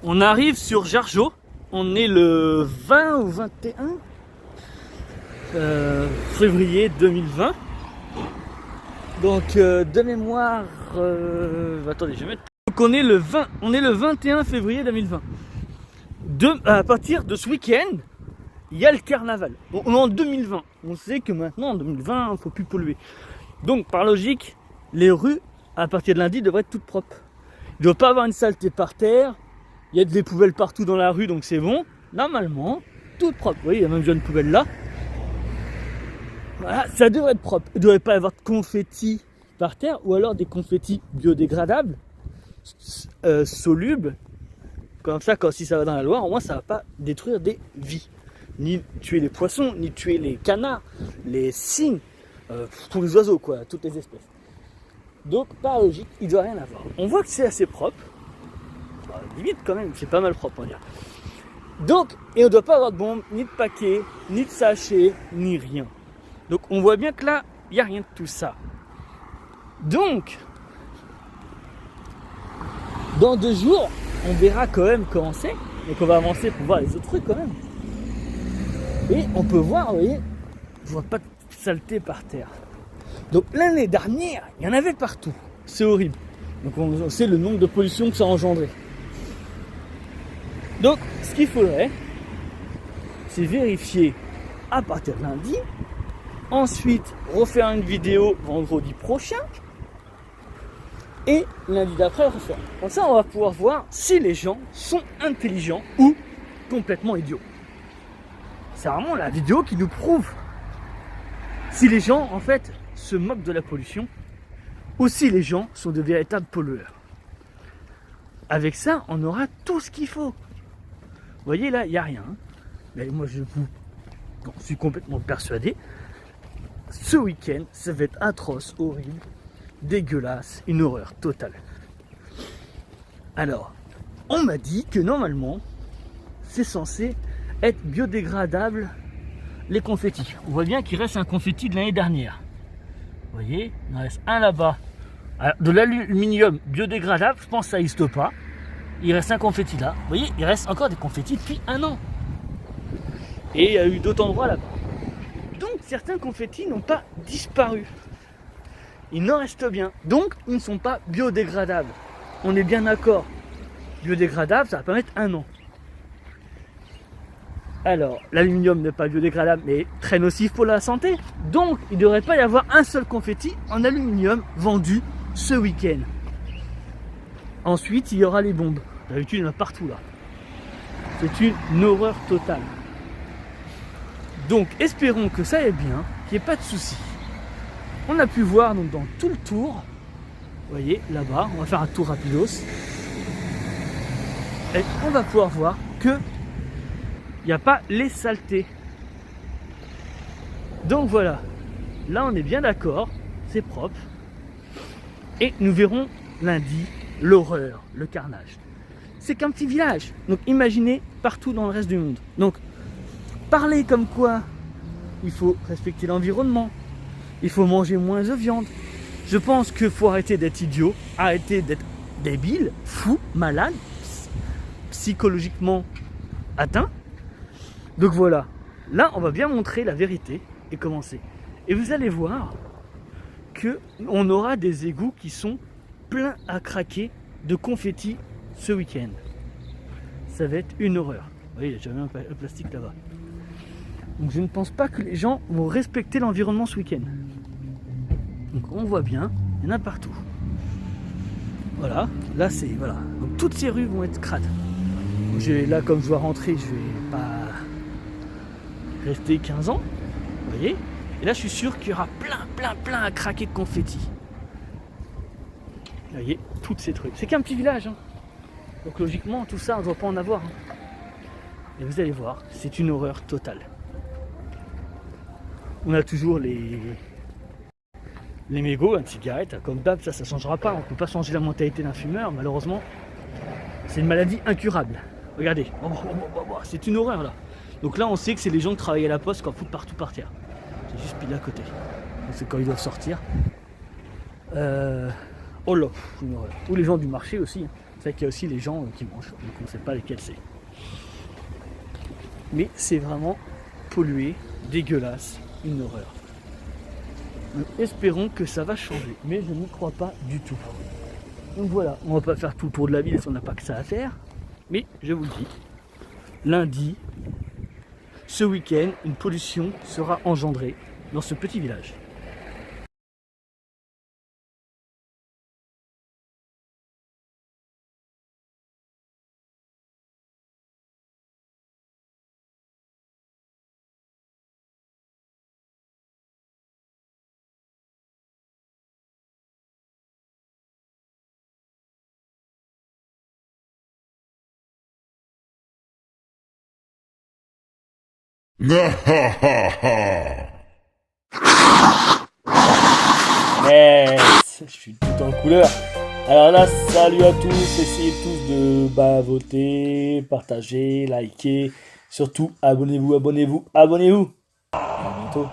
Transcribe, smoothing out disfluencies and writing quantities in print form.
On arrive sur Jargeau. On est le 20 ou 21 février 2020. Donc de mémoire, attendez, je vais mettre. Donc on est le 21 février 2020. À partir de ce week-end, il y a le carnaval. On est en 2020. On sait que maintenant en 2020, il ne faut plus polluer. Donc par logique, les rues à partir de lundi devraient être toutes propres. Il ne doit pas avoir une saleté par terre. Il y a des poubelles partout dans la rue, donc c'est bon. Normalement, toutes propres. Vous voyez, il y a même déjà une poubelle là. Voilà, ça devrait être propre. Il ne devrait pas y avoir de confettis par terre ou alors des confettis biodégradables, solubles. Comme ça, si ça va dans la Loire, au moins ça ne va pas détruire des vies. Ni tuer les poissons, ni tuer les canards, les cygnes, tous les oiseaux, quoi, toutes les espèces. Donc, par logique, il ne doit rien avoir. On voit que c'est assez propre. Limite quand même, c'est pas mal propre, on va dire. Donc, et on ne doit pas avoir de bombes, ni de paquets, ni de sachets, ni rien. Donc, on voit bien que là, il n'y a rien de tout ça. Donc, dans 2 jours, on verra quand même comment c'est. Donc, on va avancer pour voir les autres trucs quand même. Et on peut voir, vous voyez, je vois pas de saleté par terre. Donc, l'année dernière, il y en avait partout. C'est horrible. Donc, on sait le nombre de pollutions que ça a engendré. Donc, ce qu'il faudrait, c'est vérifier à partir de lundi. Ensuite, refaire une vidéo vendredi prochain. Et lundi d'après, refaire. Comme ça, on va pouvoir voir si les gens sont intelligents ou complètement idiots. C'est vraiment la vidéo qui nous prouve si les gens, en fait, se moquent de la pollution ou si les gens sont de véritables pollueurs. Avec ça, on aura tout ce qu'il faut. Vous voyez, là, il n'y a rien. Mais moi, je suis complètement persuadé. Ce week-end, ça va être atroce, horrible, dégueulasse, une horreur totale. Alors, on m'a dit que normalement, c'est censé être biodégradable, les confettis. On voit bien qu'il reste un confetti de l'année dernière. Vous voyez, il en reste un là-bas. Alors, de l'aluminium biodégradable, je pense que ça n'existe pas. Il reste un confetti là. Vous voyez, il reste encore des confettis depuis 1 an. Et il y a eu d'autres endroits là-bas. Donc, certains confettis n'ont pas disparu. Il n'en reste bien. Donc, ils ne sont pas biodégradables. On est bien d'accord. Biodégradable, ça va pas mettre 1 an. Alors, l'aluminium n'est pas biodégradable, mais très nocif pour la santé. Donc, il ne devrait pas y avoir un seul confetti en aluminium vendu ce week-end. Ensuite, il y aura les bombes. D'habitude, il y en a partout là. C'est une horreur totale. Donc, espérons que ça aille bien, qu'il n'y ait pas de soucis. On a pu voir donc dans tout le tour, vous voyez, là-bas, on va faire un tour rapidos. Et on va pouvoir voir que il n'y a pas les saletés. Donc voilà, là on est bien d'accord, c'est propre. Et nous verrons lundi l'horreur, le carnage. C'est qu'un petit village, donc imaginez partout dans le reste du monde. Donc parler comme quoi il faut respecter l'environnement, il faut manger moins de viande. Je pense qu'il faut arrêter d'être idiot, arrêter d'être débile, fou, malade, psychologiquement atteint. Donc voilà, là on va bien montrer la vérité et commencer. Et vous allez voir que on aura des égouts qui sont pleins à craquer de confettis ce week-end. Ça va être une horreur. Vous voyez, il y a jamais un plastique là-bas. Donc je ne pense pas que les gens vont respecter l'environnement ce week-end. Donc on voit bien, il y en a partout. Voilà, là c'est, voilà. Donc toutes ces rues vont être crades. Donc, là comme je dois rentrer, je vais pas rester 15 ans, vous voyez. Et là je suis sûr qu'il y aura plein à craquer de confettis. Vous voyez, toutes ces trucs. C'est qu'un petit village, hein. Donc logiquement tout ça on ne doit pas en avoir. Hein. Et vous allez voir, c'est une horreur totale. On a toujours les mégots, la cigarette, comme d'hab, ça ne changera pas. On ne peut pas changer la mentalité d'un fumeur, malheureusement. C'est une maladie incurable. Regardez, c'est une horreur là. Donc là, on sait que c'est les gens qui travaillent à la poste qui en foutent partout par terre. J'ai juste pile à côté. C'est quand ils doivent sortir. Oh là, une horreur. Ou les gens du marché aussi. C'est vrai qu'il y a aussi les gens qui mangent, donc on ne sait pas lesquels c'est. Mais c'est vraiment pollué, dégueulasse, une horreur. Donc espérons que ça va changer, mais je n'y crois pas du tout. Donc voilà, on va pas faire tout le tour de la ville si on n'a pas que ça à faire, mais je vous le dis, lundi, ce week-end, une pollution sera engendrée dans ce petit village. Yes, je suis tout en couleur. Alors là, salut à tous, essayez tous de voter, partager, liker, surtout abonnez-vous, abonnez-vous, abonnez-vous. À bientôt.